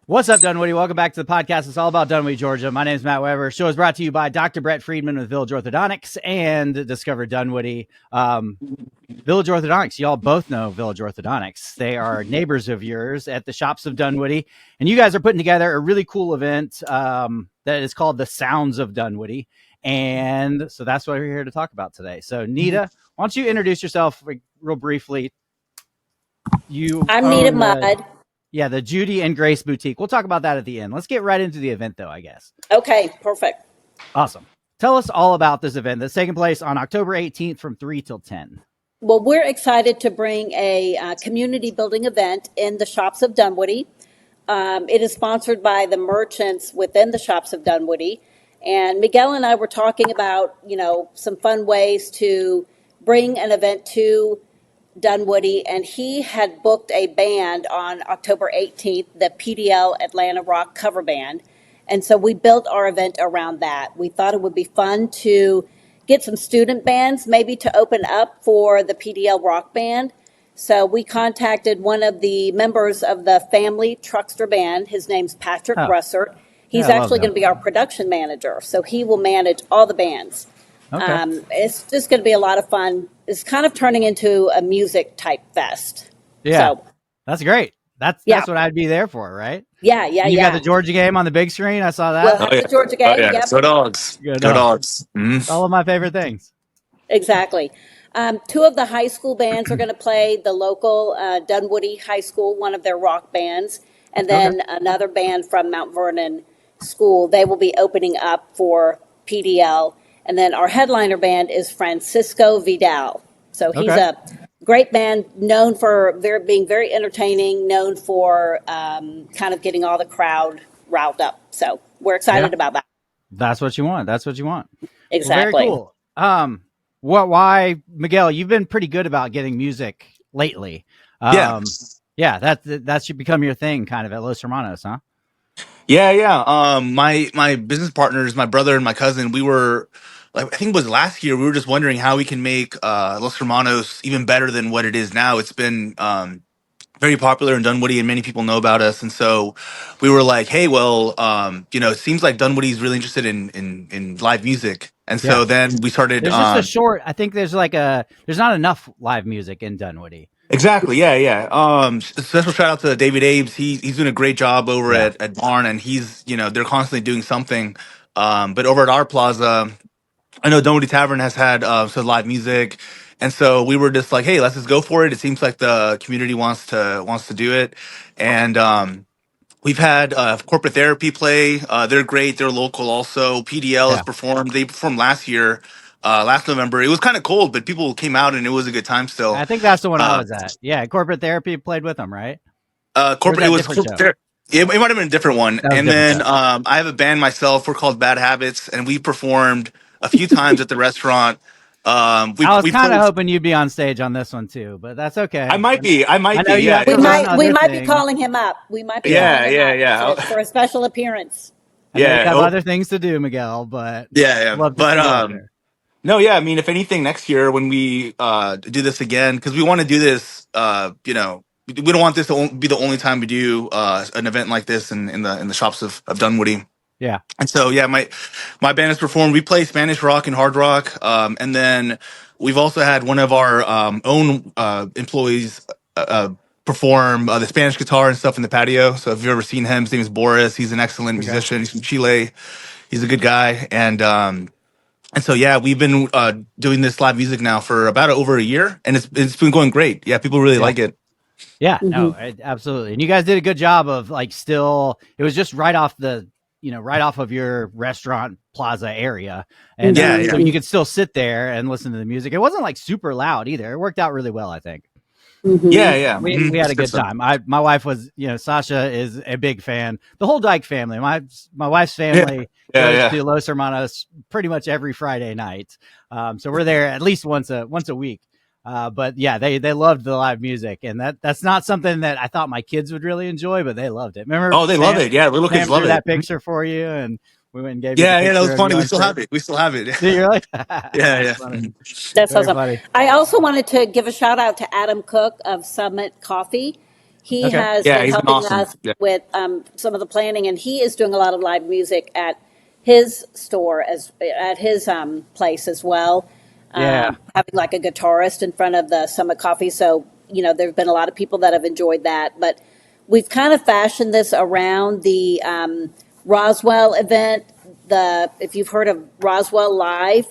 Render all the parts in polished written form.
What's up, Dunwoody? Welcome back to the podcast. It's all about Dunwoody, Georgia. My name is Matt Weber. Show is brought to you by Dr. Brett Friedman with Village Orthodontics and Discover Dunwoody. Village Orthodontics, y'all both know Village Orthodontics. They are neighbors of yours at the Shops of Dunwoody. And you guys are putting together a really cool event that is called the Sounds of Dunwoody. And so that's what we're here to talk about today. So, Nida, why don't you introduce yourself real briefly? I'm Nida Mudd. Yeah, the Judy and Grace Boutique. We'll talk about that at the end. Let's get right into the event, though, I guess. Okay, perfect. Awesome. Tell us all about this event that's taking place on October 18th from 3 till 10. Well, we're excited to bring a community building event in the Shops of Dunwoody. It is sponsored by the merchants within the Shops of Dunwoody. And Miguel and I were talking about, some fun ways to bring an event to Dunwoody, and he had booked a band on October 18th, the PDL Atlanta Rock cover band. And so we built our event around that. We thought it would be fun to get some student bands maybe to open up for the PDL Rock Band. So we contacted one of the members of the family Truckster Band. His name's Patrick Russert. He's actually going to be our production manager. So he will manage all the bands. Okay. It's just going to be a lot of fun. It's kind of turning into a music type fest. Yeah. So, that's great. That's what I'd be there for, right? Yeah. You got the Georgia game on the big screen. I saw that. Well, the Georgia game. Yep. Go dogs. Go dogs. Mm-hmm. All of my favorite things. Exactly. Two of the high school bands are going to play the local Dunwoody High School, one of their rock bands, and then another band from Mount Vernon School. They will be opening up for PDL. And then our headliner band is Francisco Vidal. So he's a great band, known for being very entertaining, known for kind of getting all the crowd riled up. So we're excited about that. That's what you want. That's what you want. Exactly. Well, very cool. Why, Miguel, you've been pretty good about getting music lately. Yeah, that should become your thing kind of at Los Hermanos, huh? Yeah. My business partners, my brother and my cousin, we were, like, I think it was last year, we were just wondering how we can make Los Hermanos even better than what it is now. It's been very popular in Dunwoody and many people know about us. And so we were like, hey, well, it seems like Dunwoody's really interested in live music. And so then we started. There's just a short, I think there's not enough live music in Dunwoody. Exactly. Yeah. Special shout out to David Abes. He's doing a great job over at Barn, and they're constantly doing something. But over at our plaza, I know Dunwoody Tavern has had some live music, and so we were just like, hey, let's just go for it. It seems like the community wants to do it, and we've had Corporate Therapy play. They're great. They're local also. PDL has performed. They performed last year. Last November, it was kind of cold, but people came out and it was a good time still. I think that's the one I was at. Yeah, Corporate Therapy played with them, right? Corporate, it was Corporate. It might have been a different one. And then I have a band myself. We're called Bad Habits, and we performed a few times at the restaurant. I was kind of hoping you'd be on stage on this one too, but that's okay. I might be. Yeah. We might be calling him up. We might be calling him up for a special appearance. I know you have other things to do, Miguel, but no, yeah. I mean, if anything, next year when we do this again, because we want to do this, we don't want this to be the only time we do an event like this in the Shops of Dunwoody. Yeah. And so, yeah, my band has performed. We play Spanish rock and hard rock. And then we've also had one of our own employees perform the Spanish guitar and stuff in the patio. So if you've ever seen him, his name is Boris. He's an excellent musician. He's from Chile. He's a good guy. And so, yeah, we've been doing this live music now for about over a year, and it's been going great. Yeah, people really like it. Yeah, no, absolutely. And you guys did a good job of it was just right off of your restaurant plaza area. And so you could still sit there and listen to the music. It wasn't like super loud either. It worked out really well, I think. Mm-hmm. Yeah. We had a good time. My wife was, Sasha is a big fan. The whole Dyke family, my wife's family goes to Los Hermanos pretty much every Friday night. So we're there at least once a week. But yeah, they loved the live music, and that's not something that I thought my kids would really enjoy, but they loved it. Remember? Oh, they love it. Yeah, little kids love it. That picture for you, and we went and gave. Yeah, that was funny. We still have it. Do you really? Yeah. That's awesome. Funny. I also wanted to give a shout out to Adam Cook of Summit Coffee. He Okay. has Yeah, been he's been helping awesome. us Yeah. with some of the planning, and he is doing a lot of live music at his store as at his place as well. Yeah. Having like a guitarist in front of the Summit Coffee, so there have been a lot of people that have enjoyed that. But we've kind of fashioned this around the Roswell event. If you've heard of Roswell Live,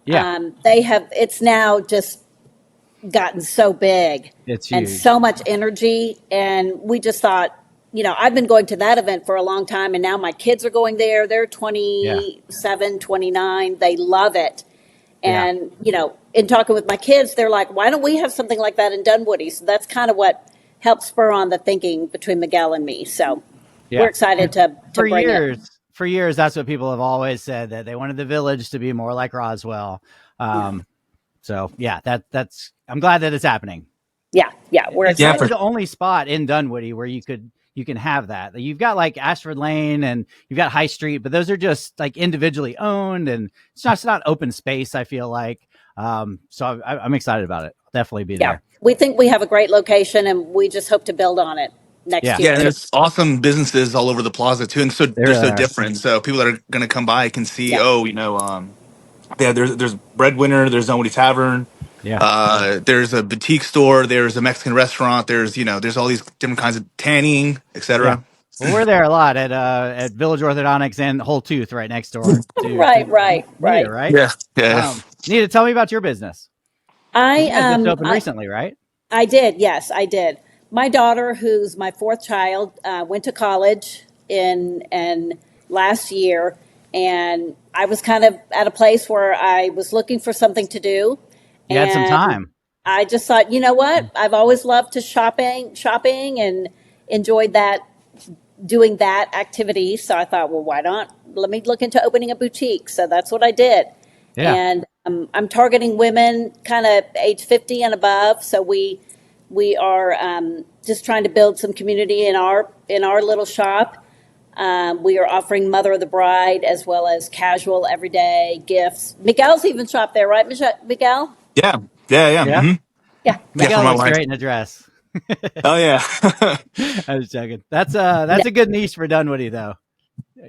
Yeah. they have. It's now just gotten so big It's and huge. so much energy. And we just thought, I've been going to that event for a long time, and now my kids are going there. They're Yeah. 27, 29. They love it. Yeah. And, in talking with my kids, they're like, why don't we have something like that in Dunwoody? So that's kind of what helped spur on the thinking between Miguel and me. So we're Yeah. excited to For bring it. years, that's what people have always said, that they wanted the village to be more like Roswell. So yeah, that's I'm glad that it's happening. Yeah. We're It's Yeah, excited. probably for the only spot in Dunwoody where you can have that. You've got like Ashford Lane and you've got High Street, but those are just like individually owned, and it's not open space, I feel like. So I'm excited about it. I'll definitely be Yeah. there. We think we have a great location, and we just hope to build on it next Yeah, yeah, and year. there's awesome businesses all over the plaza too, and so they they're really so are. different. So people that are going to come by can see, Yeah. yeah, there's Breadwinner, there's Dunwoody Tavern, Yeah. there's a boutique store, there's a Mexican restaurant, there's all these different kinds of tanning, Yeah. etc. Well, we're there a lot at Village Orthodontics and Whole Tooth right next door to Right. Nida, right? Yeah. Nida, tell me about your business. 'Cause I you guys just um opened I recently, right? I did. Yes, I did. My daughter, who's my fourth child, went to college in last year, and I was kind of at a place where I was looking for something to do, You had some and time. I just thought, you know what? I've always loved to shopping, and enjoyed that doing that activity. So I thought, well, why not? Let me look into opening a boutique. So that's what I did. Yeah. And I'm targeting women kind of age 50 and above. So we are just trying to build some community in our little shop. We are offering Mother of the Bride as well as casual everyday gifts. Miguel's even shopped there, right, Miguel? Yeah. Yeah. Yeah. Hmm. Yeah. Yeah, for Miguel my looks wife. great in a dress. Oh yeah. I was joking. That's a good niche for Dunwoody, though.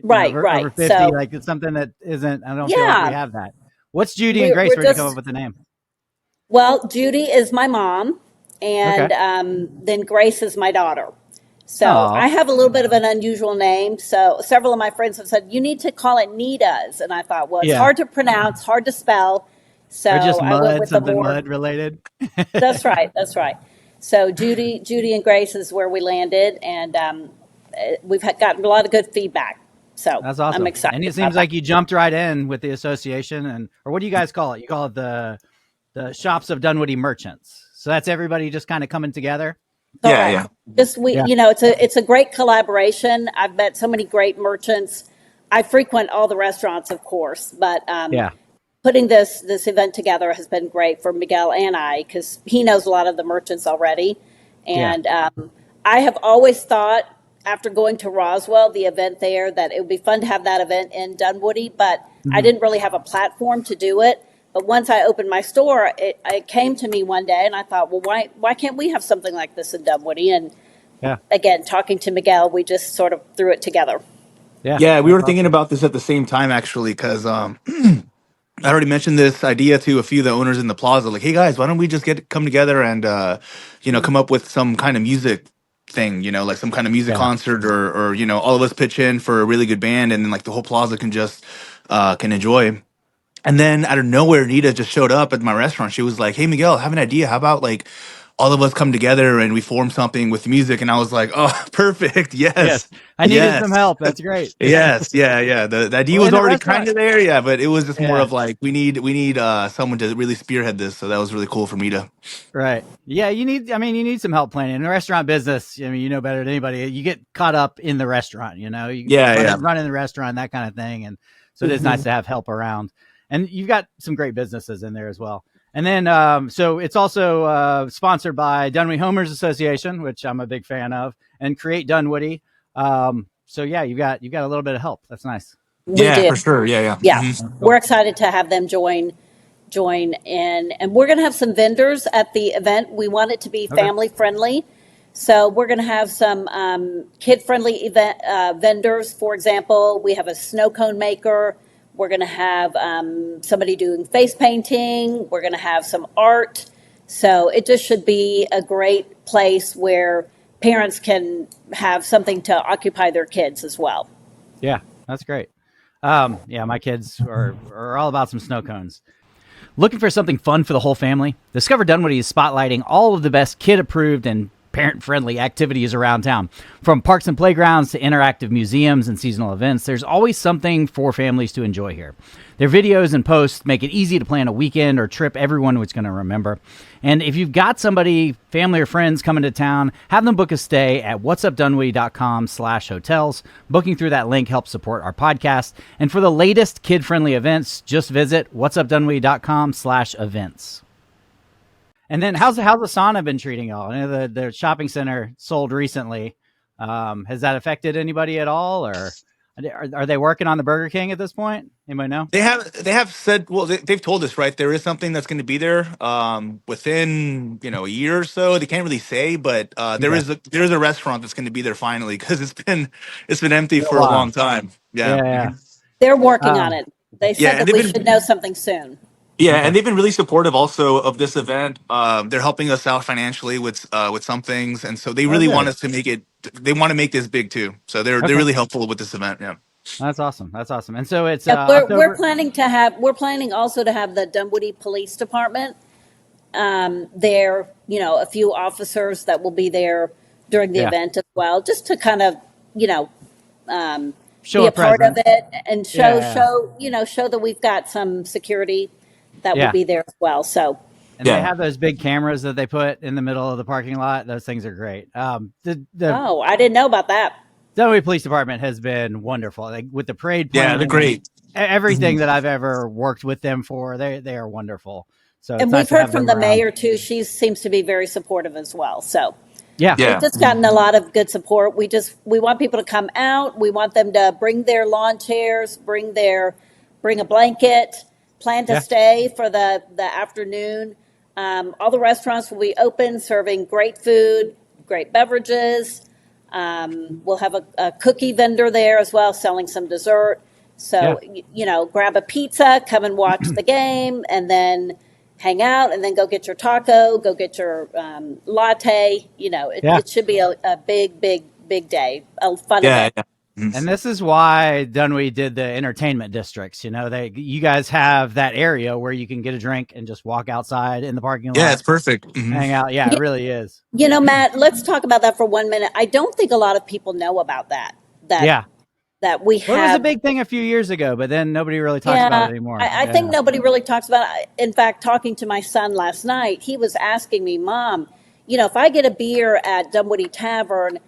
Right. Over 50, So like it's something that isn't. I don't feel like we yeah, have that. What's Judy and we're Grace? we're Where'd you come up just with the name? well, Judy is my mom, Okay. and then Grace is my daughter. So Oh, I have a little bit of an unusual name. So several of my friends have said, you need to call it Nida's. And I thought, well, it's yeah. hard to pronounce, hard to spell. So Or just I went mud, with the something more, mud related. that's right, that's right. So Judy and Grace is where we landed. And we've gotten a lot of good feedback. So That's I'm awesome. excited And it about seems that. like you jumped right in with the association, or what do you guys call it? You call it the Shops of Dunwoody Merchants. So that's everybody just kind of coming together. Yeah. Correct. Yeah. Just Yeah. it's a great collaboration. I've met so many great merchants. I frequent all the restaurants, of course, but Yeah. putting this event together has been great for Miguel and I because he knows a lot of the merchants already, Yeah. and I have always thought after going to Roswell, the event there, that it would be fun to have that event in Dunwoody, but I Mhm. didn't really have a platform to do it. But once I opened my store, it came to me one day, and I thought, well, why can't we have something like this in Dunwoody? And Yeah. again, talking to Miguel, we just sort of threw it together. Yeah. Yeah, we That's were thinking awesome. about this at the same time actually, because I already mentioned this idea to a few of the owners in the plaza. Like, hey guys, why don't we just come together and come up with some kind of music thing, like some kind of music Yeah. concert, or all of us pitch in for a really good band, and then like the whole plaza can just can enjoy. And then out of nowhere, Nita just showed up at my restaurant. She was like, "Hey, Miguel, I have an idea. How about like all of us come together and we form something with music?" And I was like, "Oh, perfect. Yes. Yes, I needed some yes, help. That's great. yes, yeah. The idea Well, was in the already kind restaurant. of there, yeah, but it was just more Yeah. of like we need someone to really spearhead this. So that was really cool for me to. Right. Yeah. You need some help planning in the restaurant business. I mean, you know better than anybody. You get caught up in the restaurant, you Yeah, yeah. running the restaurant, that kind of thing. And so it is nice Mhm. to have help around. And you've got some great businesses in there as well. And then, so it's also sponsored by Dunwoody Homers Association, which I'm a big fan of, and Create Dunwoody. So yeah, you've got a little bit of help. That's nice. We Yeah, do. for sure. Yeah, yeah. Yeah. Hmm. That's We're cool. excited to have them join in. And we're going to have some vendors at the event. We want it to be Okay. family friendly. So we're going to have some kid-friendly event vendors. For example, we have a snow cone maker. We're going to have somebody doing face painting. We're going to have some art. So it just should be a great place where parents can have something to occupy their kids as well. Yeah, that's great. Yeah, my kids are all about some snow cones. Looking for something fun for the whole family? Discover Dunwoody is spotlighting all of the best kid-approved and parent-friendly activities around town. From parks and playgrounds to interactive museums and seasonal events, there's always something for families to enjoy here. Their videos and posts make it easy to plan a weekend or trip everyone was going to remember. And if you've got somebody, family or friends coming to town, have them book a stay at whatsupdunwoody.com/hotels. Booking through that link helps support our podcast. And for the latest kid-friendly events, just visit whatsupdunwoody.com/events. And then how's the sauna been treating y'all? I know the shopping center sold recently. Has that affected anybody at all, or are they working on the Burger King at this point? Anybody know? They have said, well, they've told us, right, there is something that's going to be there within a year or so. They can't really say, but there Okay. is a restaurant that's going to be there finally, because it's been empty for a Wow. long time. Yeah. Yeah. They're working on Um, it. They Yeah, said and that we should know something soon. Okay. they've been really supportive also of this event. They're helping us out financially with some things, and so they Oh, really want good. us to make it. They want to make this big too. So they're Okay. really helpful with this event. Yeah. That's awesome. That's awesome. And so it's Yeah, we're October. planning also to have the Dunwoody Police Department there, a few officers that will be there during the Yeah. event as well, just to kind of, Show be a a part of presence. it and Yeah. show that we've got some security that will Yeah. be there as well. So And they have those big cameras that they put in the middle of the parking lot. Those things are great. The I didn't know about that. Dunwoody Police Department has been wonderful. Like with the parade Yeah, plan, they're great. everything that I've ever worked with them for, they are wonderful. So it's And nice we've to heard have from them the around. mayor too. She seems to be very supportive as well. So Yeah. Yeah. we've just gotten a lot of good support. We want people to come out. We want them to bring their lawn chairs, bring a blanket, plan to Yeah. stay for the afternoon. All the restaurants will be open, serving great food, great beverages. We'll have a cookie vendor there as well, selling some dessert. So, grab a pizza, come and watch the game, and then hang out, and then go get your taco, go get your latte. It should be a big, big, big day, a fun event. Yeah. And this is why Dunwoody did the entertainment districts. You guys have that area where you can get a drink and just walk outside in the parking lot. Yeah, it's perfect. Mhm. Hang out. Yeah, it really is. Matt, let's talk about that for 1 minute. I don't think a lot of people know about that. Yeah. That we have. Well, it was a big thing a few years ago, but then nobody really talks about it anymore. I think nobody really talks about it. In fact, talking to my son last night, he was asking me, Mom, if I get a beer at Dunwoody Tavern,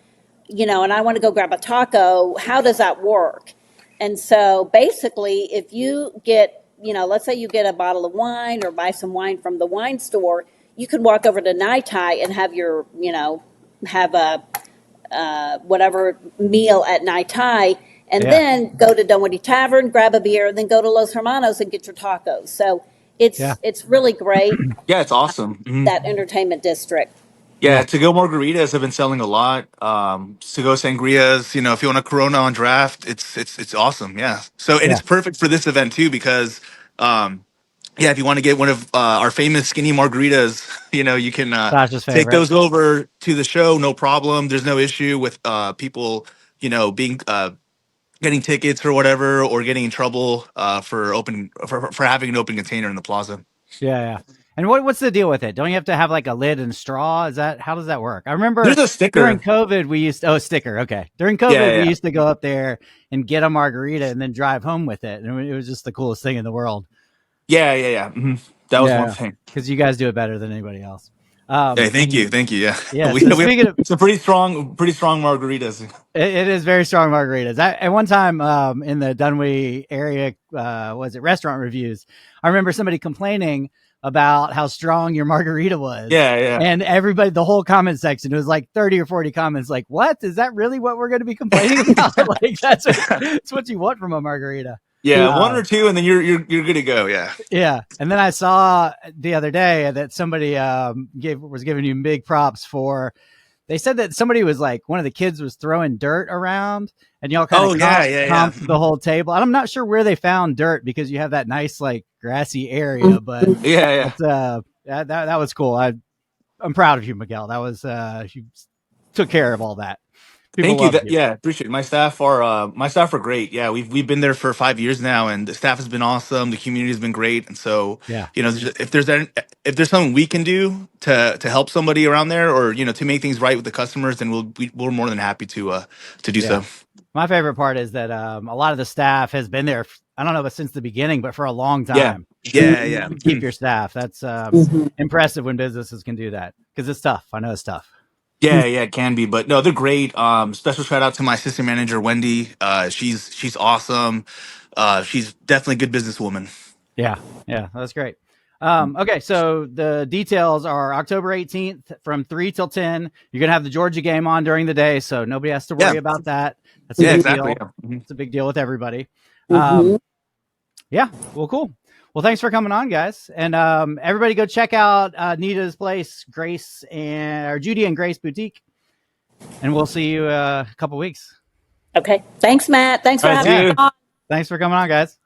and I want to go grab a taco, how does that work? And so basically, if you get, let's say you get a bottle of wine or buy some wine from the wine store, you could walk over to Naitai and have your, have a whatever meal at Naitai, and then go to Dunwoody Tavern, grab a beer, and then go to Los Hermanos and get your tacos. So it's really great. Yeah, it's awesome. Mhm. That entertainment district. Yeah, to-go margaritas have been selling a lot. To-go sangrias, if you want a Corona on draft, it's awesome. Yeah. So, and it's perfect for this event too, because if you want to get one of our famous skinny margaritas, you can Sasha's take favorite. those over to the show, no problem. There's no issue with people, being getting tickets or whatever, or getting in trouble for having an open container in the plaza. Yeah. And what's the deal with it? Don't you have to have like a lid and straw? How does that work? I remember There's a sticker. during COVID, a sticker. Okay. During COVID, we used to go up there and get a margarita and then drive home with it. And it was just the coolest thing in the world. Yeah. Mm-hmm. That was one thing. Because you guys do it better than anybody else. Hey, thank you. Yeah. Yeah. we So have speaking of, some pretty strong margaritas. it is very strong margaritas. At one time in the Dunwoody area, restaurant reviews, I remember somebody complaining about how strong your margarita was. Yeah. And everybody, the whole comment section, it was like 30 or 40 comments like, what? Is that really what we're going to be complaining about? Like that's what you want from a margarita. Yeah, one or two, and then you're good to go. Yeah. Yeah. And then I saw the other day that somebody was giving you big props for they said that somebody was like, one of the kids was throwing dirt around, and y'all kind Oh of yeah. comped the whole table. And I'm not sure where they found dirt because you have that nice like grassy area, but Yeah. that's that was cool. I'm proud of you, Miguel. That was you took care of all that. People Thank you. loved That you. yeah, appreciate it. My staff are great. Yeah, we've been there for 5 years now, and the staff has been awesome. The community has been great, and so Yeah. if there's something we can do to help somebody around there, or to make things right with the customers, then we're more than happy to do Yeah. so. My favorite part is that a lot of the staff has been there. I don't know, but since the beginning, but for a long Yeah, time. yeah. Keep your staff. That's impressive when businesses can do that because it's tough. I know it's tough. Yeah, it can be, but no, they're great. Special shout out to my assistant manager Wendy. She's awesome. She's definitely a good businesswoman. Yeah, that's great. Okay, so the details are October 18th from 3 till 10. You're gonna have the Georgia game on during the day, so nobody has to worry Yeah, about that. That's a yeah, big exactly. deal. Yeah. Mhm. It's a big deal with everybody. Yeah, well, cool. Well, thanks for coming on, guys, and everybody go check out Nida's place, Judy and Grace Boutique, and we'll see you a couple weeks. Okay. Thanks, Matt. Thanks All for right, see having me you. on. Thanks for coming on, guys.